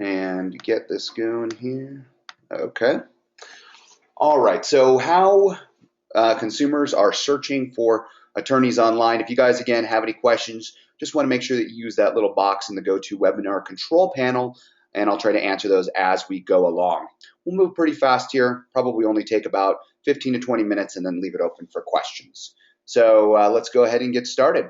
and get this going here. Okay. All right. So how consumers are searching for attorneys online. If you guys, again, have any questions, just want to make sure that you use that little box in the GoToWebinar control panel, and I'll try to answer those as we go along. We'll move pretty fast here, probably only take about 15 to 20 minutes, and then leave it open for questions. So let's go ahead and get started.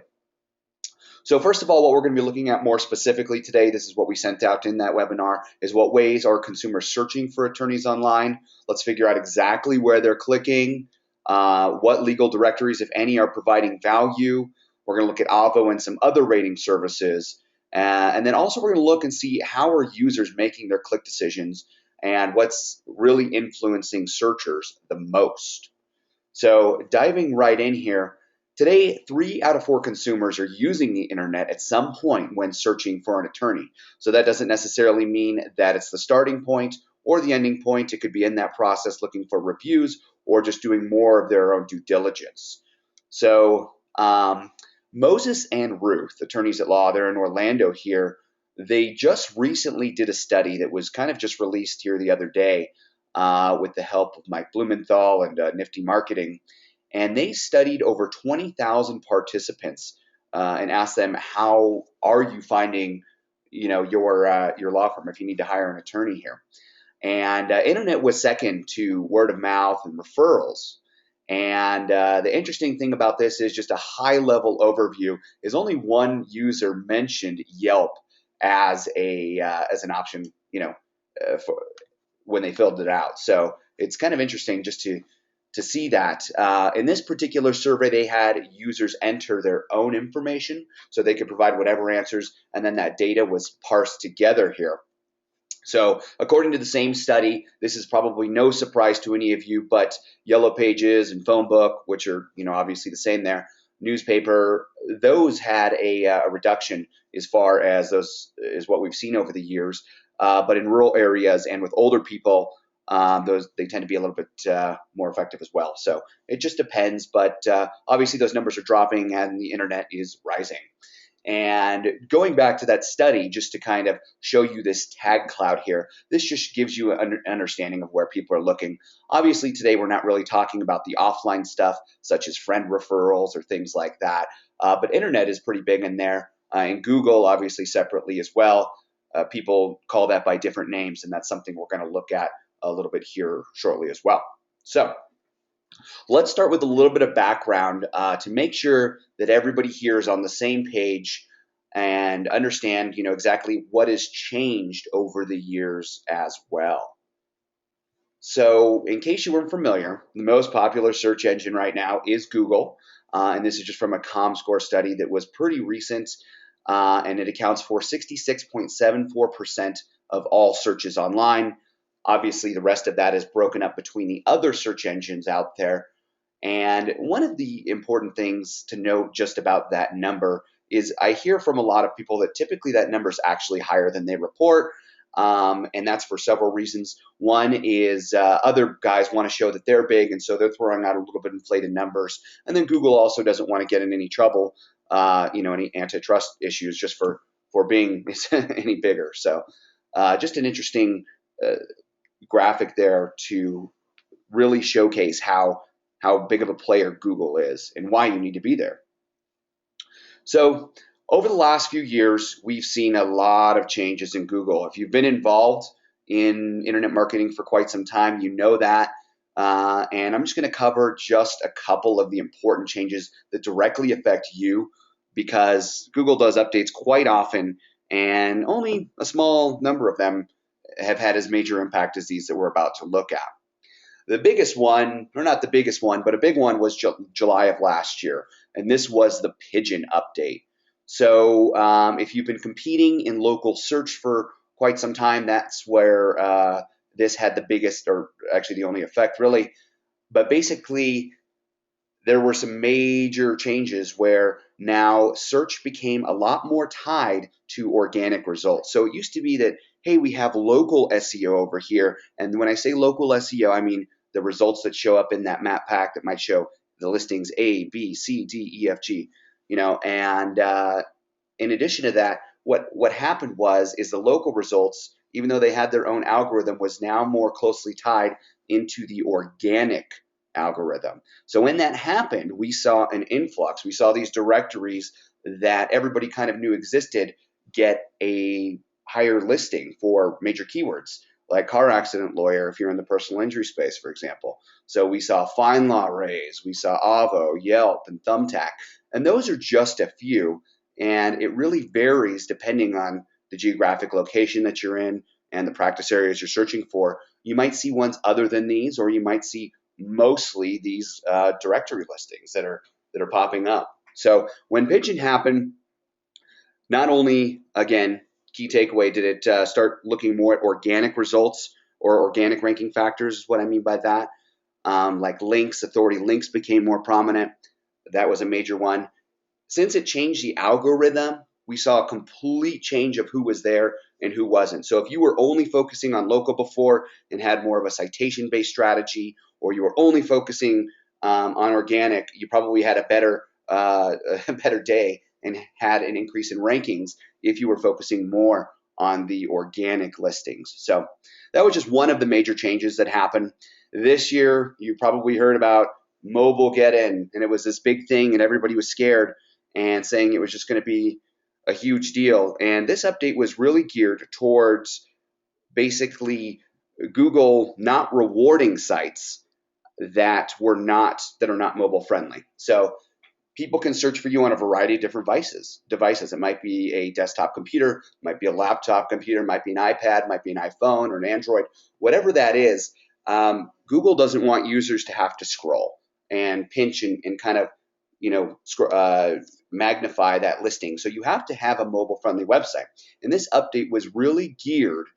So first of all, what we're going to be looking at more specifically today, this is what we sent out in that webinar, is what ways are consumers searching for attorneys online. Let's figure out exactly where they're clicking, what legal directories, if any, are providing value. We're going to look at Avvo and some other rating services. And then also we're going to look and see how are users making their click decisions and what's really influencing searchers the most. So diving right in here, today, 3 out of 4 consumers are using the internet at some point when searching for an attorney. So that doesn't necessarily mean that it's the starting point or the ending point. It could be in that process looking for reviews or just doing more of their own due diligence. So Moses and Ruth, attorneys at law, they're in Orlando here. They just recently did a study that was kind of just released here the other day with the help of Mike Blumenthal and Nifty Marketing. And they studied over 20,000 participants and asked them, how are you finding, your law firm if you need to hire an attorney here? And internet was second to word of mouth and referrals. And the interesting thing about this is just a high-level overview is only one user mentioned Yelp as an option, for when they filled it out. So it's kind of interesting just to see that. In this particular survey, they had users enter their own information so they could provide whatever answers, and then that data was parsed together here. So according to the same study, this is probably no surprise to any of you, but Yellow Pages and Phone Book, which are obviously the same there, newspaper, those had a reduction as far as those is what we've seen over the years. But in rural areas and with older people, they tend to be a little bit more effective as well. So it just depends, but obviously those numbers are dropping and the internet is rising. And going back to that study, just to kind of show you this tag cloud here, this just gives you an understanding of where people are looking. Obviously today we're not really talking about the offline stuff such as friend referrals or things like that, but internet is pretty big in there, and Google obviously separately as well. People call that by different names, and that's something we're going to look at a little bit here shortly as well. So let's start with a little bit of background to make sure that everybody here is on the same page and understand, exactly what has changed over the years as well. So in case you weren't familiar, the most popular search engine right now is Google, and this is just from a ComScore study that was pretty recent, and it accounts for 66.74% of all searches online. Obviously, the rest of that is broken up between the other search engines out there. And one of the important things to note just about that number is I hear from a lot of people that typically that number is actually higher than they report. And that's for several reasons. One is other guys want to show that they're big, and so they're throwing out a little bit inflated numbers. And then Google also doesn't want to get in any trouble, any antitrust issues just for being any bigger. So just an interesting graphic there to really showcase how big of a player Google is and why you need to be there. So over the last few years, we've seen a lot of changes in Google. If you've been involved in internet marketing for quite some time, you know that. And I'm just going to cover just a couple of the important changes that directly affect you, because Google does updates quite often, and only a small number of them have had as major impact as these that we're about to look at. The biggest one, or not the biggest one, but a big one was July of last year, and this was the Pigeon update. So if you've been competing in local search for quite some time, that's where this had the biggest, or actually the only effect really. But basically, there were some major changes where now search became a lot more tied to organic results. So it used to be that, hey, we have local SEO over here. And when I say local SEO, I mean the results that show up in that map pack that might show the listings A, B, C, D, E, F, G, and in addition to that, what happened is the local results even though they had their own algorithm, was now more closely tied into the organic algorithm. So when that happened, we saw an influx. We saw these directories that everybody kind of knew existed get a higher listing for major keywords, like car accident lawyer if you're in the personal injury space, for example. So we saw FindLaw raise, we saw Avvo, Yelp, and Thumbtack, and those are just a few, and it really varies depending on the geographic location that you're in and the practice areas you're searching for. You might see ones other than these, or you might see mostly these directory listings that are popping up. So when Pigeon happened, not only, again, key takeaway, did it start looking more at organic results or organic ranking factors, is what I mean by that. Like links, authority links became more prominent. That was a major one. Since it changed the algorithm, we saw a complete change of who was there and who wasn't. So if you were only focusing on local before and had more of a citation-based strategy, or you were only focusing on organic, you probably had a better day and had an increase in rankings if you were focusing more on the organic listings. So that was just one of the major changes that happened. This year, you probably heard about mobile get in, and it was this big thing, and everybody was scared and saying it was just going to be a huge deal. And this update was really geared towards basically Google not rewarding sites that are not mobile friendly. So people can search for you on a variety of different devices. It might be a desktop computer, might be a laptop computer, might be an iPad, might be an iPhone or an Android, whatever that is. Google doesn't want users to have to scroll and pinch and kind of, magnify that listing. So you have to have a mobile-friendly website. And this update was really geared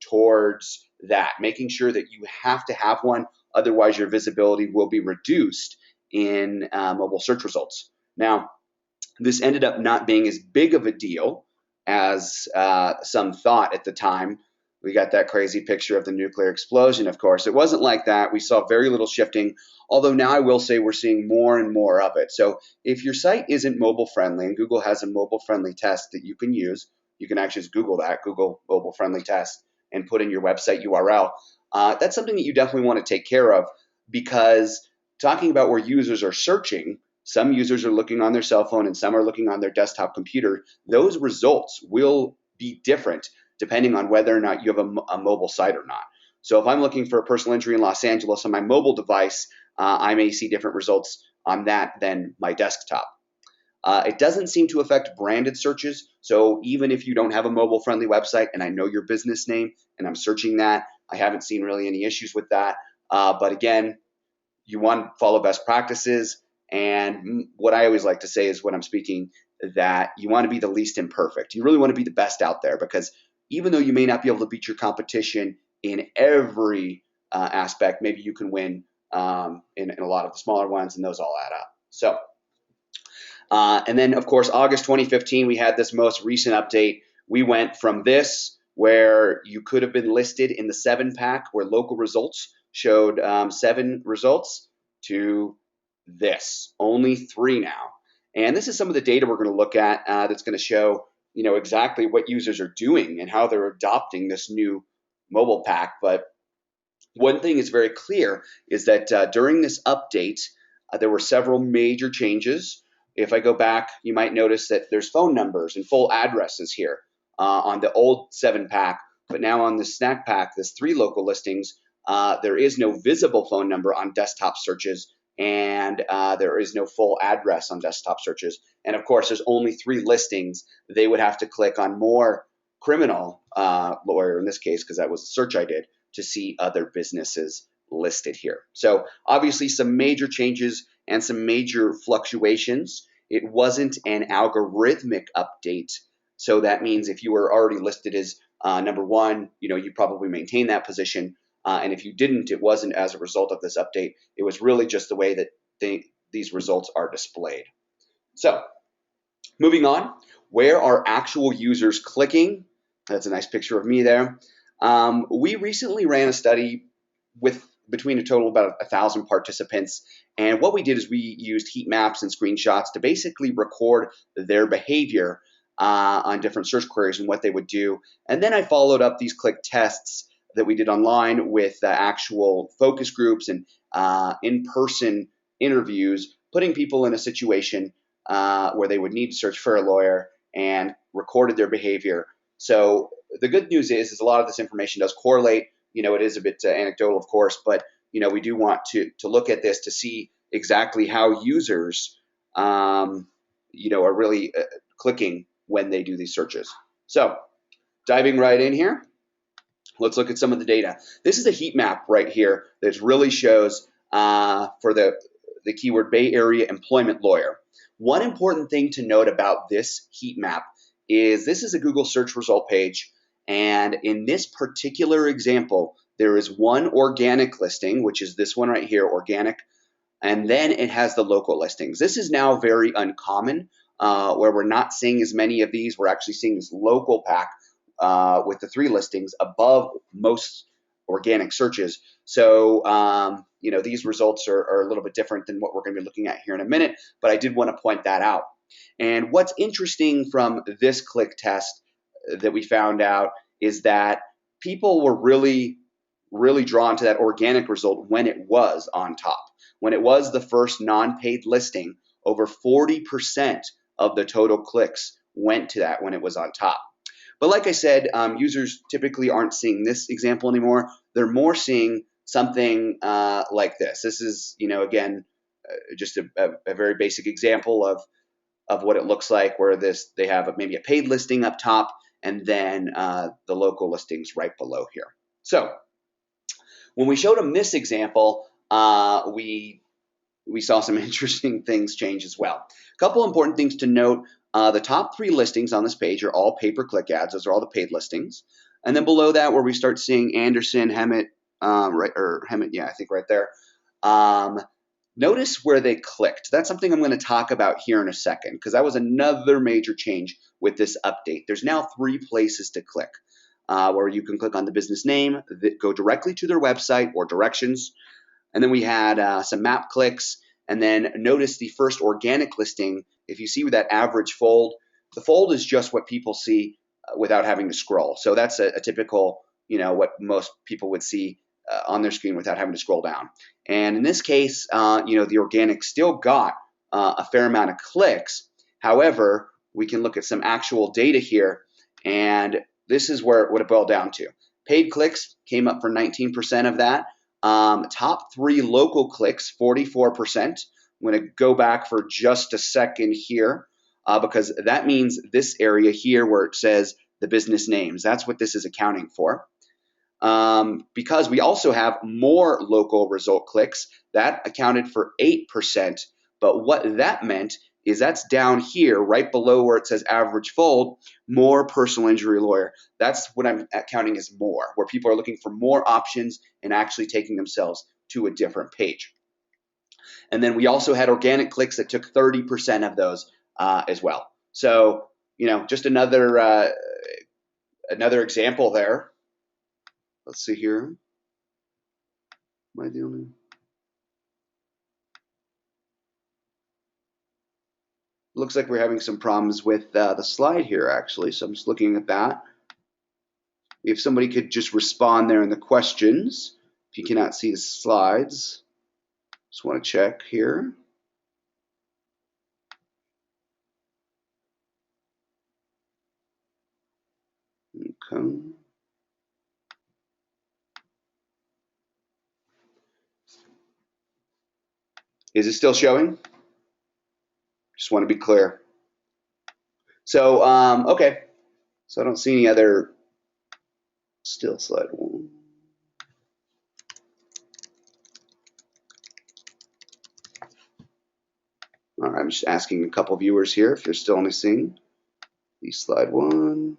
towards that, making sure that you have to have one, otherwise your visibility will be reduced in mobile search results. Now, this ended up not being as big of a deal as some thought at the time. We got that crazy picture of the nuclear explosion, of course. It wasn't like that. We saw very little shifting, although now I will say we're seeing more and more of it. So if your site isn't mobile friendly, and Google has a mobile friendly test that you can use, you can actually just Google that, Google mobile friendly test, and put in your website URL. That's something that you definitely want to take care of, because talking about where users are searching, some users are looking on their cell phone and some are looking on their desktop computer. Those results will be different depending on whether or not you have a mobile site or not. So if I'm looking for a personal injury in Los Angeles on my mobile device, I may see different results on that than my desktop. It doesn't seem to affect branded searches. So even if you don't have a mobile-friendly website and I know your business name and I'm searching that, I haven't seen really any issues with that. But again, you want to follow best practices. And what I always like to say is when I'm speaking that you want to be the least imperfect. You really want to be the best out there, because even though you may not be able to beat your competition in every aspect, maybe you can win in a lot of the smaller ones, and those all add up. So, and then of course, August 2015, we had this most recent update. We went from this, where you could have been listed in the 7-pack where local results showed 7 results, to this, only 3 now. And this is some of the data we're going to look at that's going to show exactly what users are doing and how they're adopting this new mobile pack. But one thing is very clear is that during this update, there were several major changes. If I go back, you might notice that there's phone numbers and full addresses here on the old 7-pack, but now on the snack pack, there's 3 local listings. There is no visible phone number on desktop searches, and there is no full address on desktop searches. And of course, there's only 3 listings. They would have to click on more criminal lawyer in this case, because that was the search I did, to see other businesses listed here. So obviously some major changes and some major fluctuations. It wasn't an algorithmic update. So that means if you were already listed as number 1, you probably maintain that position. And if you didn't, it wasn't as a result of this update. It was really just the way that these results are displayed. So moving on, where are actual users clicking? That's a nice picture of me there. We recently ran a study with between a total of about 1,000 participants. And what we did is we used heat maps and screenshots to basically record their behavior on different search queries and what they would do. And then I followed up these click tests that we did online with actual focus groups and in-person interviews, putting people in a situation where they would need to search for a lawyer and recorded their behavior. So the good news is a lot of this information does correlate. It is a bit anecdotal, of course, but we do want to look at this to see exactly how users, are really clicking when they do these searches. So diving right in here, let's look at some of the data. This is a heat map right here that really shows for the keyword Bay Area employment lawyer. One important thing to note about this heat map is this is a Google search result page. And in this particular example, there is one organic listing, which is this one right here, organic. And then it has the local listings. This is now very uncommon where we're not seeing as many of these. We're actually seeing this local pack with the 3 listings above most organic searches. So, these results are a little bit different than what we're going to be looking at here in a minute, but I did want to point that out. And what's interesting from this click test that we found out is that people were really drawn to that organic result when it was on top. When it was the first non-paid listing, over 40% of the total clicks went to that when it was on top. But like I said, users typically aren't seeing this example anymore. They're more seeing something like this. This is, again, just a very basic example of what it looks like, where they have maybe a paid listing up top and then the local listings right below here. So when we showed them this example, we saw some interesting things change as well. A couple important things to note. The top 3 listings on this page are all pay-per-click ads. Those are all the paid listings. And then below that, where we start seeing Anderson, Hemet, Hemet, yeah, I think right there. Notice where they clicked. That's something I'm going to talk about here in a second, because that was another major change with this update. There's now 3 places to click, where you can click on the business name, that go directly to their website or directions. And then we had some map clicks. And then notice the first organic listing. If you see with that average fold, the fold is just what people see without having to scroll. So that's a typical, what most people would see on their screen without having to scroll down. And in this case, the organic still got a fair amount of clicks. However, we can look at some actual data here, and this is what it boiled down to. Paid clicks came up for 19% of that. Top 3 local clicks, 44%. I'm going to go back for just a second here because that means this area here where it says the business names. That's what this is accounting for. Because we also have more local result clicks, that accounted for 8%. But what that meant is that's down here right below where it says average fold, more personal injury lawyer. That's what I'm counting as more, where people are looking for more options and actually taking themselves to a different page. And then we also had organic clicks that took 30% of those as well. So, just another example there. Let's see here. Am I the only? Looks like we're having some problems with the slide here, actually. So I'm just looking at that. If somebody could just respond there in the questions, if you cannot see the slides. Just want to check here. Okay. Is it still showing? Just want to be clear. So, okay. So I don't see any other still slide 1. All right, I'm just asking a couple viewers here if you're still only seeing the slide 1.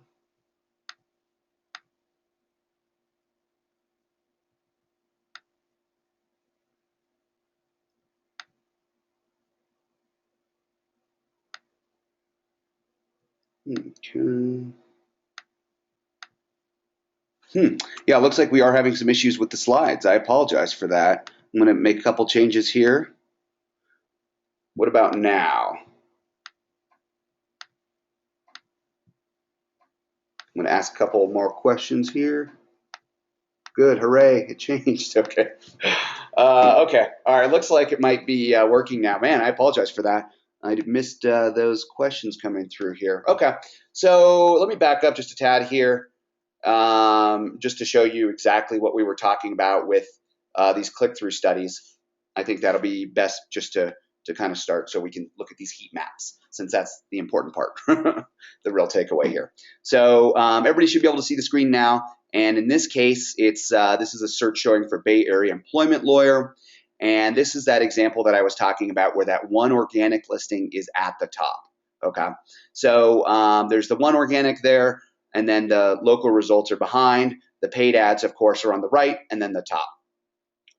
Okay. Yeah, it looks like we are having some issues with the slides. I apologize for that. I'm going to make a couple changes here. What about now? I'm going to ask a couple more questions here. Good, hooray, it changed. Okay. Okay, all right, looks like it might be working now. Man, I apologize for that. I missed those questions coming through here. Okay, so let me back up just a tad here, just to show you exactly what we were talking about with these click-through studies. I think that'll be best just to kind of start so we can look at these heat maps, since that's the important part, the real takeaway here. So everybody should be able to see the screen now. And in this case, it's this is a search showing for Bay Area employment lawyer. And this is that example that I was talking about where that one organic listing is at the top. Okay, so there's the one organic there, and then the local results are behind. The paid ads, of course, are on the right, and then the top.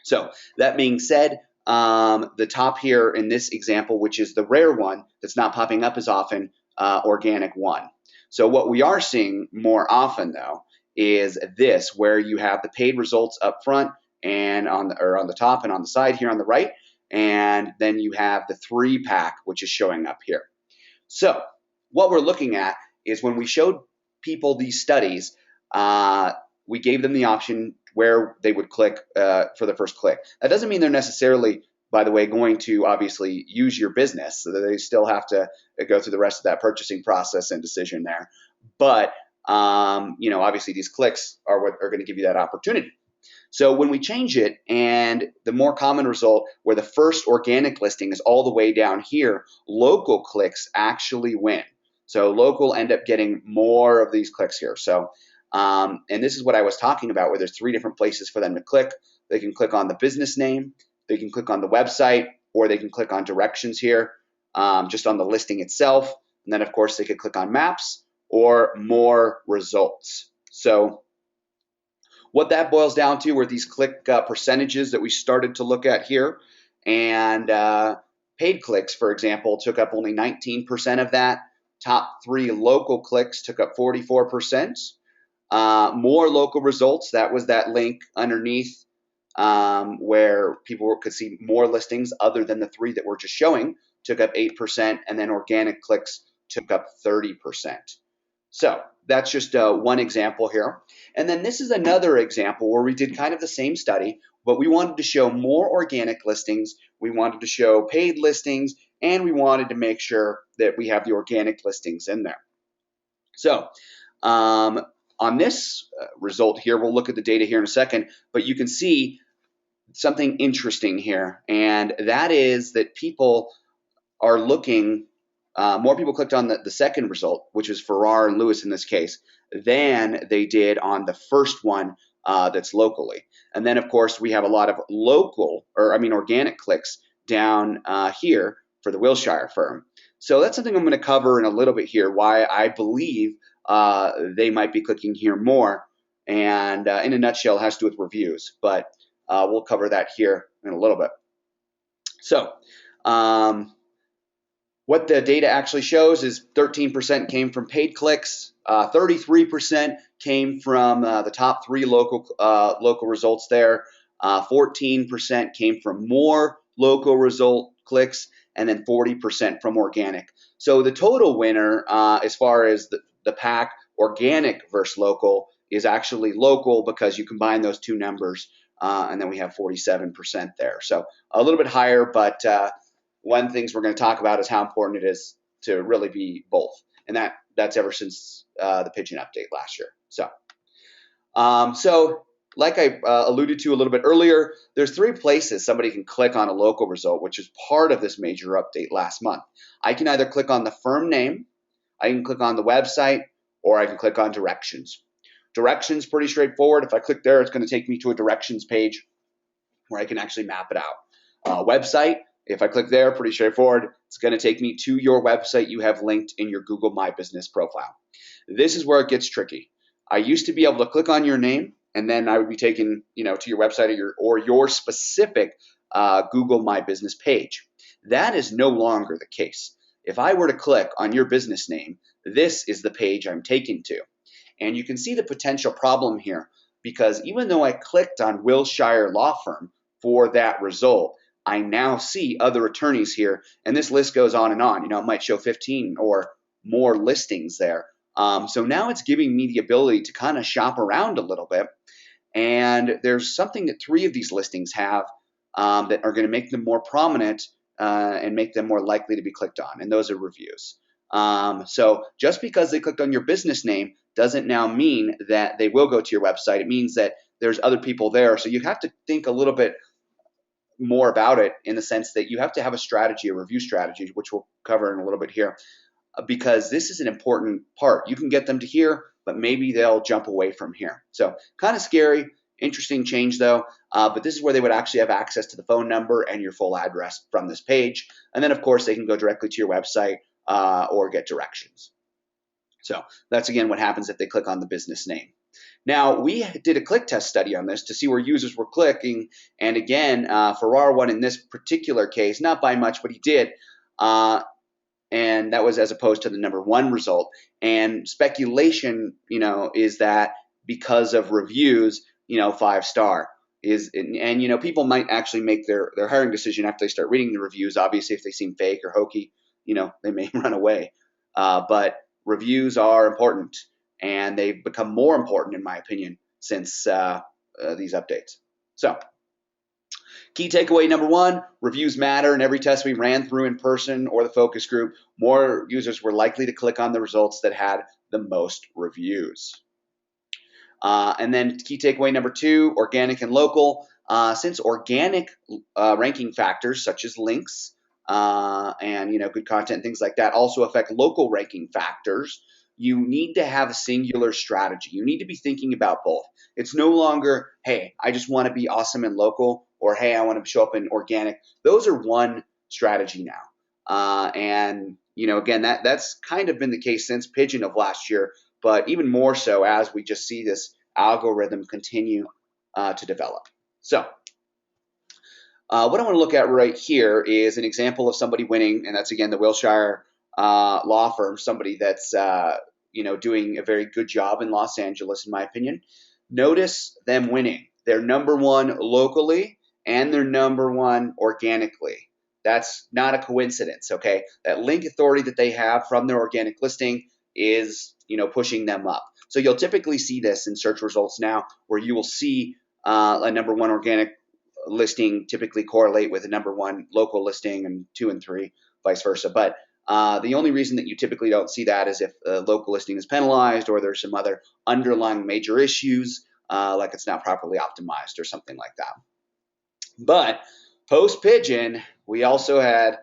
So that being said, the top here in this example, which is the rare one that's not popping up as often, organic one. So what we are seeing more often, though, is this, where you have the paid results up front and on the top and on the side here on the right, and then you have the 3-pack, which is showing up here. So what we're looking at is when we showed people these studies, we gave them the option where they would click for the first click. That doesn't mean they're necessarily, by the way, going to obviously use your business, so that they still have to go through the rest of that purchasing process and decision there. But obviously these clicks are what are going to give you that opportunity. So when we change it, and the more common result where the first organic listing is all the way down here, local clicks actually win. So local end up getting more of these clicks here. So and this is what I was talking about, where there's 3 different places for them to click. They can click on the business name, they can click on the website, or they can click on directions here, just on the listing itself. And then, of course, they could click on maps or more results. So what that boils down to were these click percentages that we started to look at here. And paid clicks, for example, took up only 19% of that. Top 3 local clicks took up 44%. More local results, that was that link underneath where people could see more listings other than the 3 that we're just showing, took up 8%, and then organic clicks took up 30%. So that's just one example here. And then this is another example where we did kind of the same study, but we wanted to show more organic listings, we wanted to show paid listings, and we wanted to make sure that we have the organic listings in there. So on this result here, we'll look at the data here in a second, but you can see something interesting here, and that is that people are looking, more people clicked on the second result, which was Farrar and Lewis in this case, than they did on the first one that's locally. And then, of course, we have a lot of organic clicks down here for the Wilshire firm. So that's something I'm going to cover in a little bit here, why I believe they might be clicking here more. And in a nutshell, it has to do with reviews, but we'll cover that here in a little bit. So what the data actually shows is 13% came from paid clicks, 33% came from the top 3 local results there, 14% came from more local result clicks, and then 40% from organic. So the total winner, as far as the pack organic versus local, is actually local, because you combine those 2 numbers, and then we have 47% there. So a little bit higher, but one of the things we're going to talk about is how important it is to really be both, and that's ever since the pigeon update last year. So like I alluded to a little bit earlier, there's 3 places somebody can click on a local result, which is part of this major update last month. I can either click on the firm name, I can click on the website, or I can click on directions. Directions, pretty straightforward. If I click there, it's going to take me to a directions page where I can actually map it out. Website, if I click there, pretty straightforward. It's going to take me to your website you have linked in your Google My Business profile. This is where it gets tricky. I used to be able to click on your name, and then I would be taken, to your website or your specific Google My Business page. That is no longer the case. If I were to click on your business name, this is the page I'm taken to. And you can see the potential problem here, because even though I clicked on Wilshire Law Firm for that result, I now see other attorneys here, and this list goes on and on. It might show 15 or more listings there So now it's giving me the ability to kind of shop around a little bit. And there's something that 3 of these listings have that are going to make them more prominent and make them more likely to be clicked on, and those are reviews. So just because they clicked on your business name doesn't now mean that they will go to your website. It means that there's other people there. So you have to think a little bit more about it, in the sense that you have to have a strategy, a review strategy, which we'll cover in a little bit here, because this is an important part. You can get them to here, but maybe they'll jump away from here. So kind of scary, interesting change though. But this is where they would actually have access to the phone number and your full address from this page. And then of course they can go directly to your website or get directions. So that's again what happens if they click on the business name. Now, we did a click test study on this to see where users were clicking. And again, Farrar won in this particular case, not by much, but he did. And that was as opposed to the number 1 result. And speculation, is that because of reviews, 5-star is, and people might actually make their hiring decision after they start reading the reviews. Obviously, if they seem fake or hokey, they may run away. But reviews are important, and they've become more important, in my opinion, since these updates. So, key takeaway number 1, reviews matter. In every test we ran through in person or the focus group, more users were likely to click on the results that had the most reviews. And then key takeaway number 2, organic and local. Since organic ranking factors such as links and good content, things like that, also affect local ranking factors, you need to have a singular strategy. You need to be thinking about both. It's no longer, hey, I just want to be awesome and local, or hey, I want to show up in organic. Those are one strategy now. And again, that's kind of been the case since Pigeon of last year, but even more so as we just see this algorithm continue to develop. So what I want to look at right here is an example of somebody winning, and that's again the Wilshire law firm, somebody that's doing a very good job in Los Angeles, in my opinion. Notice them winning. They're number 1 locally and they're number 1 organically. That's not a coincidence, okay? That link authority that they have from their organic listing is, pushing them up. So you'll typically see this in search results now, where you will see a number 1 organic listing typically correlate with a number 1 local listing, and 2 and 3, vice versa. But the only reason that you typically don't see that is if a local listing is penalized, or there's some other underlying major issues, like it's not properly optimized or something like that. But post-Pigeon, we also had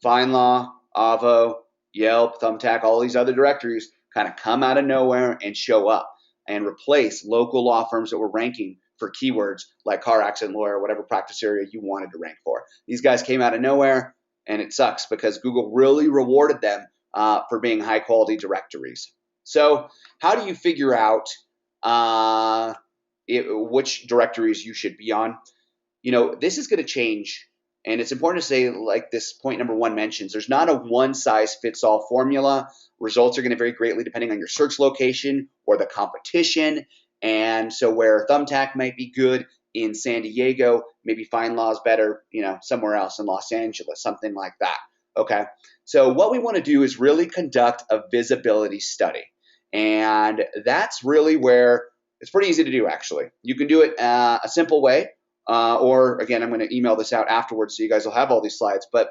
FindLaw, Avvo, Yelp, Thumbtack, all these other directories kind of come out of nowhere and show up and replace local law firms that were ranking for keywords like car accident lawyer, whatever practice area you wanted to rank for. These guys came out of nowhere, and it sucks because Google really rewarded them for being high quality directories. So how do you figure out which directories you should be on? This is going to change, and it's important to say, like this point number 1 mentions, there's not a one-size-fits-all formula. Results are going to vary greatly depending on your search location or the competition. And so where Thumbtack might be good in San Diego, maybe FindLaw is better, somewhere else in Los Angeles, something like that. Okay. So what we want to do is really conduct a visibility study. And that's really where it's pretty easy to do, actually. You can do it a simple way, or again, I'm going to email this out afterwards so you guys will have all these slides. But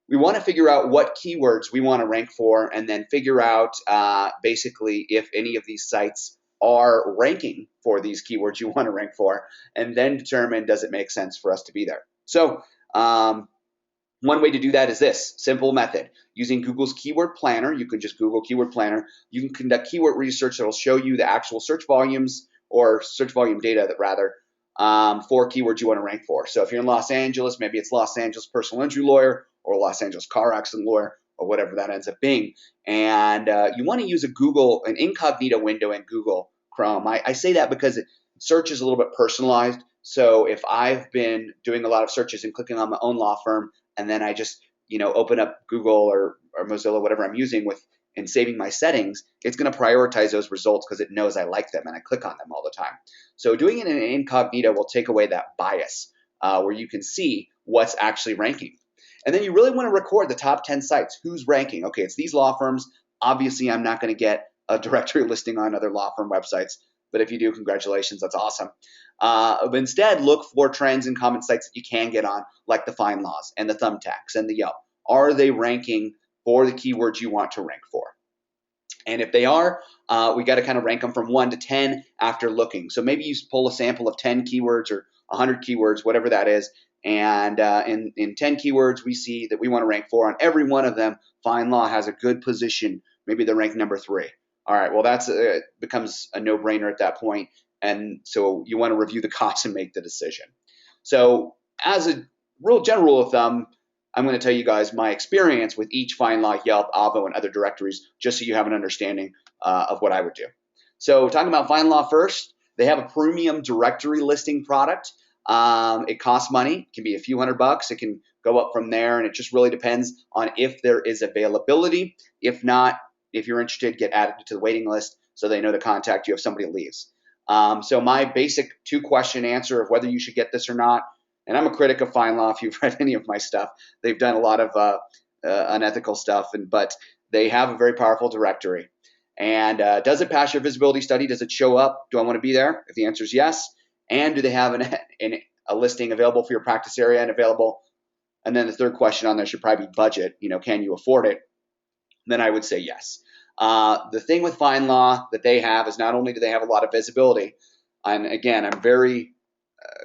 we want to figure out what keywords we want to rank for, and then figure out basically if any of these sites are ranking for these keywords you want to rank for, and then determine, does it make sense for us to be there? So one way to do that is this simple method. Using Google's keyword planner, you can just Google keyword planner. You can conduct keyword research that will show you the actual search volumes, or search volume data that rather, for keywords you want to rank for. So if you're in Los Angeles, maybe it's Los Angeles personal injury lawyer, or Los Angeles car accident lawyer, or whatever that ends up being. And you want to use an incognito window in Google Chrome. I say that because search is a little bit personalized. So if I've been doing a lot of searches and clicking on my own law firm, and then I just open up Google or Mozilla, whatever I'm using and saving my settings, it's going to prioritize those results because it knows I like them and I click on them all the time. So doing it in an incognito will take away that bias where you can see what's actually ranking. And then you really want to record the top 10 sites. Who's ranking? Okay, it's these law firms. Obviously, I'm not going to get a directory listing on other law firm websites. But if you do, congratulations, that's awesome. But instead, look for trends in common sites that you can get on, like the FindLaws and the Thumbtacks and the Yelp. Are they ranking for the keywords you want to rank for? And if they are, we got to kind of rank them from 1 to 10 after looking. So maybe you pull a sample of 10 keywords or 100 keywords, whatever that is. And in 10 keywords, we see that we want to rank for on every one of them. FindLaw has a good position. Maybe they're ranked number 3. All right, well, that's becomes a no-brainer at that point. And so you want to review the costs and make the decision. So as a real general rule of thumb, I'm going to tell you guys my experience with each FindLaw, Yelp, Avvo, and other directories, just so you have an understanding of what I would do. So talking about FindLaw first, they have a premium directory listing product. It costs money. It can be a few $100. It can go up from there, and it just really depends on if there is availability. If not, if you're interested, get added to the waiting list so they know to contact you if somebody leaves. So my basic 2-question answer of whether you should get this or not, and I'm a critic of FindLaw if you've read any of my stuff. They've done a lot of unethical stuff, but they have a very powerful directory. And does it pass your visibility study? Does it show up? Do I want to be there? If the answer is yes. And do they have a listing available for your practice area and available? And then the third question on there should probably be budget. Can you afford it? Then I would say yes. The thing with FindLaw that they have is not only do they have a lot of visibility, and again, I'm very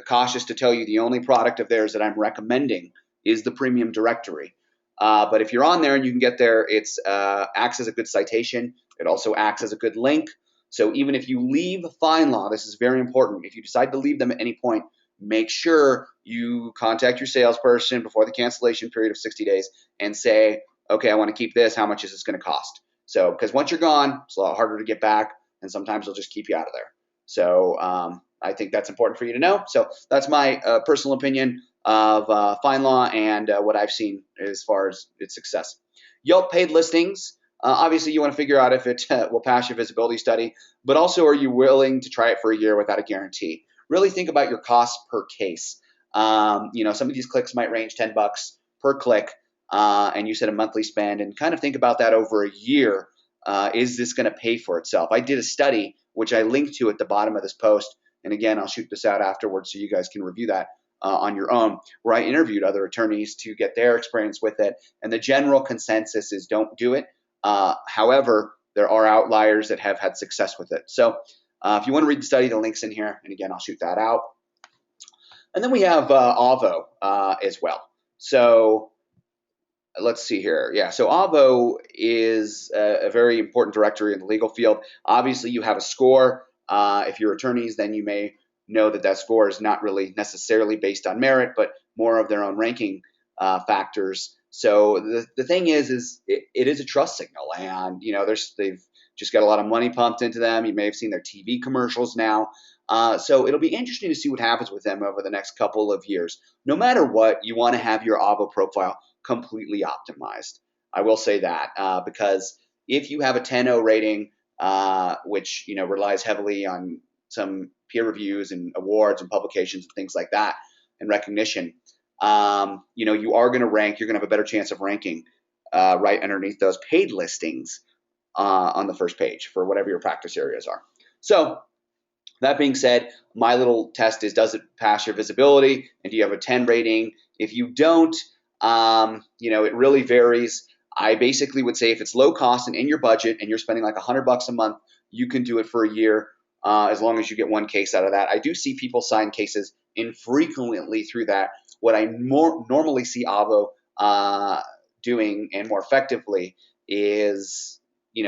cautious to tell you the only product of theirs that I'm recommending is the premium directory. But if you're on there and you can get there, it acts as a good citation. It also acts as a good link. So even if you leave FindLaw, this is very important. If you decide to leave them at any point, make sure you contact your salesperson before the cancellation period of 60 days and say, okay, I want to keep this. How much is this going to cost? So, because once you're gone, it's a lot harder to get back, and sometimes they'll just keep you out of there. So I think that's important for you to know. So that's my personal opinion of FindLaw and what I've seen as far as its success. Yelp paid listings. Obviously, you want to figure out if it will pass your visibility study, but also are you willing to try it for a year without a guarantee? Really think about your cost per case. Some of these clicks might range $10 per click, and you said a monthly spend, and kind of think about that over a year. Is this going to pay for itself? I did a study, which I linked to at the bottom of this post, and again, I'll shoot this out afterwards so you guys can review that on your own, where I interviewed other attorneys to get their experience with it, and the general consensus is don't do it. However, there are outliers that have had success with it. So if you want to read the study, the link's in here, and again, I'll shoot that out. And then we have Avvo as well. So let's see here. Yeah, so Avvo is a very important directory in the legal field. Obviously, you have a score. If you're attorneys, then you may know that score is not really necessarily based on merit, but more of their own ranking factors. So the thing is it is a trust signal, and they've just got a lot of money pumped into them. You may have seen their TV commercials now. So it'll be interesting to see what happens with them over the next couple of years. No matter what, you want to have your Avvo profile completely optimized. I will say that because if you have a 10.0 rating, which relies heavily on some peer reviews and awards and publications and things like that and recognition, you are going to rank. You're going to have a better chance of ranking right underneath those paid listings on the first page for whatever your practice areas are. So that being said, my little test is, does it pass your visibility? And do you have a 10 rating? If you don't, it really varies. I basically would say if it's low cost and in your budget and you're spending like $100 a month, you can do it for a year as long as you get one case out of that. I do see people sign cases infrequently through that. What I normally see Avvo doing and more effectively is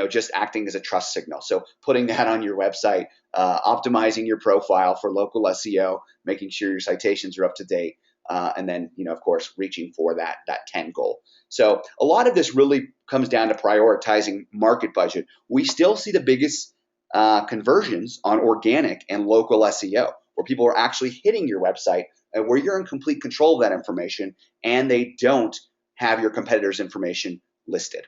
just acting as a trust signal. So putting that on your website, optimizing your profile for local SEO, making sure your citations are up to date, and then, of course, reaching for that 10 goal. So a lot of this really comes down to prioritizing market budget. We still see the biggest conversions on organic and local SEO, where people are actually hitting your website and where you're in complete control of that information, and they don't have your competitors' information listed.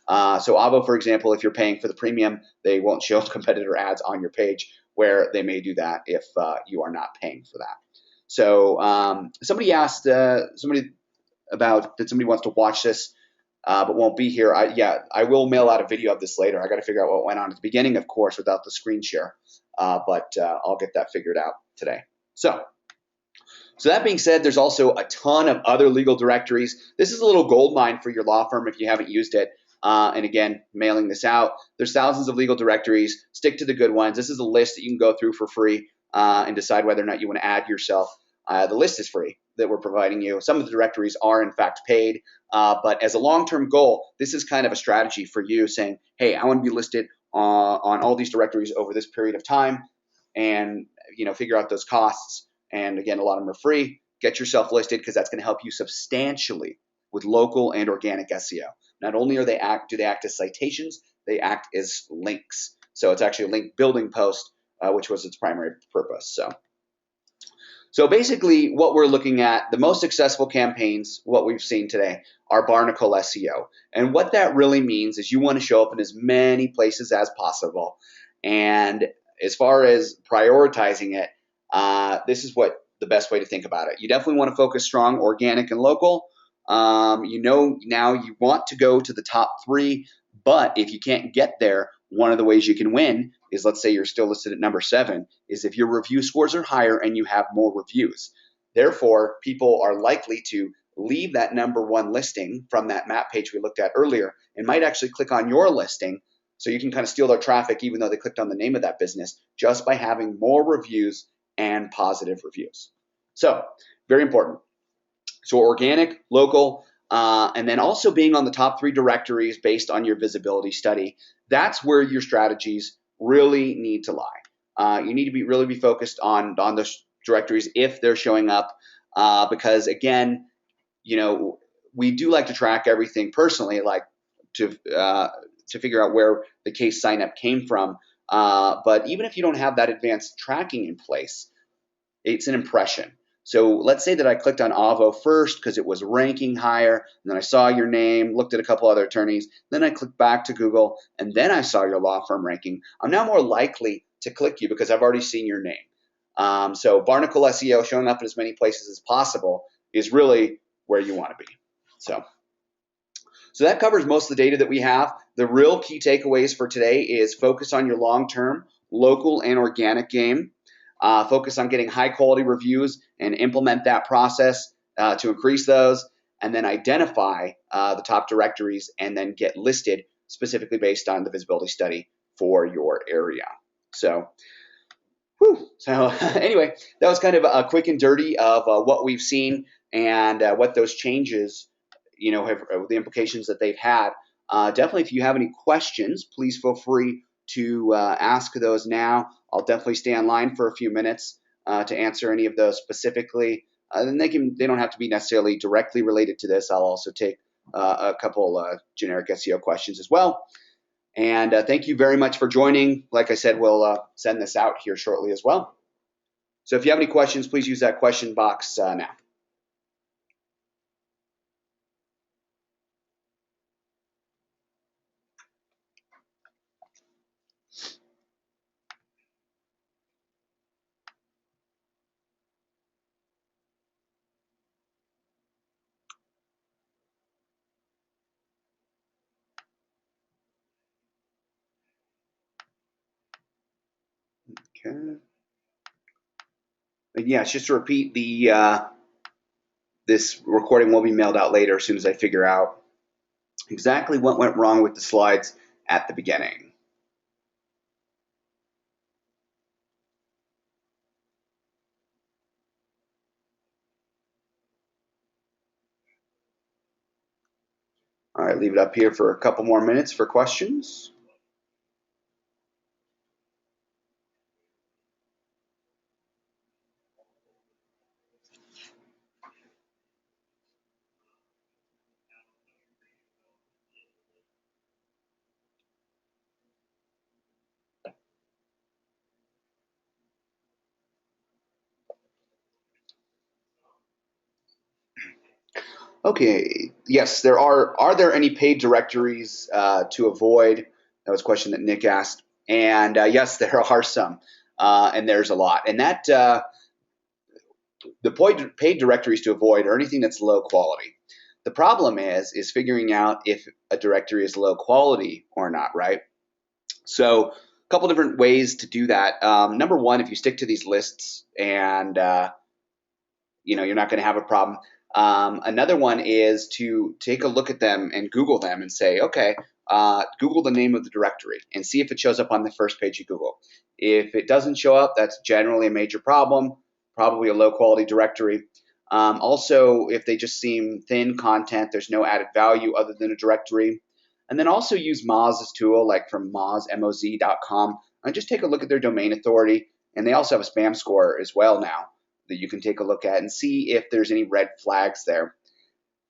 So Avvo, for example, if you're paying for the premium, they won't show competitor ads on your page, where they may do that if you are not paying for that. So somebody asked somebody wants to watch this but won't be here. I will mail out a video of this later. I got to figure out what went on at the beginning, of course, without the screen share, but I'll get that figured out today. So that being said, there's also a ton of other legal directories. This is a little gold mine for your law firm if you haven't used it. And again, mailing this out. There's thousands of legal directories. Stick to the good ones. This is a list that you can go through for free and decide whether or not you want to add yourself. The list is free that we're providing you. Some of the directories are in fact paid, but as a long-term goal, this is kind of a strategy for you saying, hey, I want to be listed on all these directories over this period of time, and figure out those costs. And again, a lot of them are free. Get yourself listed because that's going to help you substantially with local and organic SEO. Not only do they act as citations, they act as links. So it's actually a link building post, which was its primary purpose. So basically what we're looking at, the most successful campaigns, what we've seen today, are barnacle SEO. And what that really means is you want to show up in as many places as possible. And as far as prioritizing it, this is what the best way to think about it. You definitely want to focus strong, organic, and local. Now you want to go to the top 3, but if you can't get there, one of the ways you can win is, let's say you're still listed at number 7, is if your review scores are higher and you have more reviews. Therefore, people are likely to leave that number 1 listing from that map page we looked at earlier and might actually click on your listing, so you can kind of steal their traffic even though they clicked on the name of that business just by having more reviews and positive reviews. So very important. So organic, local, and then also being on the top 3 directories based on your visibility study. That's where your strategies really need to lie. You need to really be focused on those directories if they're showing up, because again, we do like to track everything personally, like to figure out where the case sign up came from. But even if you don't have that advanced tracking in place, it's an impression. So let's say that I clicked on Avo first because it was ranking higher, and then I saw your name, looked at a couple other attorneys, then I clicked back to Google, and then I saw your law firm ranking. I'm now more likely to click you because I've already seen your name. So barnacle SEO, showing up in as many places as possible, is really where you want to be. So that covers most of the data that we have. The real key takeaways for today is focus on your long-term, local, and organic game. Focus on getting high-quality reviews and implement that process to increase those, and then identify the top directories and then get listed specifically based on the visibility study for your area. So anyway, that was kind of a quick and dirty of what we've seen and what those changes have the implications that they've had. Definitely, if you have any questions, please feel free to ask those now. I'll definitely stay online for a few minutes to answer any of those specifically. And they don't have to be necessarily directly related to this. I'll also take a couple generic SEO questions as well. And thank you very much for joining. Like I said, we'll send this out here shortly as well. So if you have any questions, please use that question box now. Okay. And yes, just to repeat, this recording will be mailed out later as soon as I figure out exactly what went wrong with the slides at the beginning. All right, leave it up here for a couple more minutes for questions. Okay, yes, there are. Are there any paid directories to avoid? That was a question that Nick asked. And yes, there are some, and there's a lot. And that the paid directories to avoid are anything that's low quality. The problem is figuring out if a directory is low quality or not, right? So a couple different ways to do that. Number one, if you stick to these lists and you're not going to have a problem. Another one is to take a look at them and Google them and say, okay, Google the name of the directory and see if it shows up on the first page you Google. If it doesn't show up, that's generally a major problem, probably a low quality directory. Also, if they just seem thin content, there's no added value other than a directory. And then also use Moz's tool, like from moz.com, and just take a look at their domain authority. And they also have a spam score as well now that you can take a look at and see if there's any red flags there.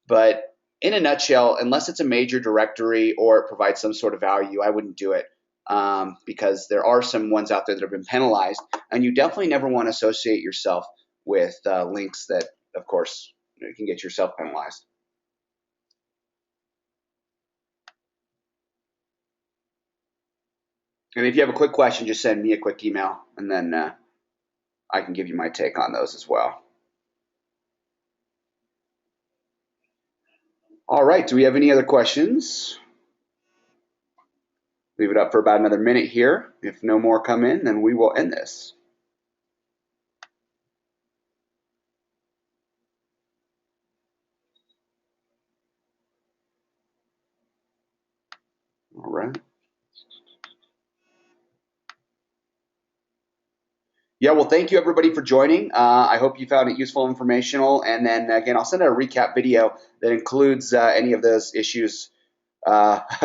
But in a nutshell, unless it's a major directory or it provides some sort of value, I wouldn't do it because there are some ones out there that have been penalized, and you definitely never want to associate yourself with links that, of course, you can get yourself penalized. And if you have a quick question, just send me a quick email, and then I can give you my take on those as well. All right, do we have any other questions? Leave it up for about another minute here. If no more come in, then we will end this. All right. Yeah, well, thank you everybody for joining. I hope you found it useful, informational, and then again, I'll send out a recap video that includes any of those issues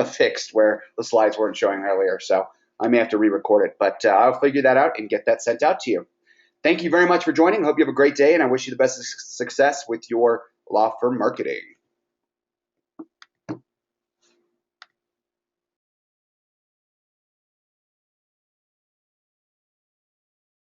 fixed where the slides weren't showing earlier. So I may have to re-record it, but I'll figure that out and get that sent out to you. Thank you very much for joining. Hope you have a great day, and I wish you the best success with your law firm marketing.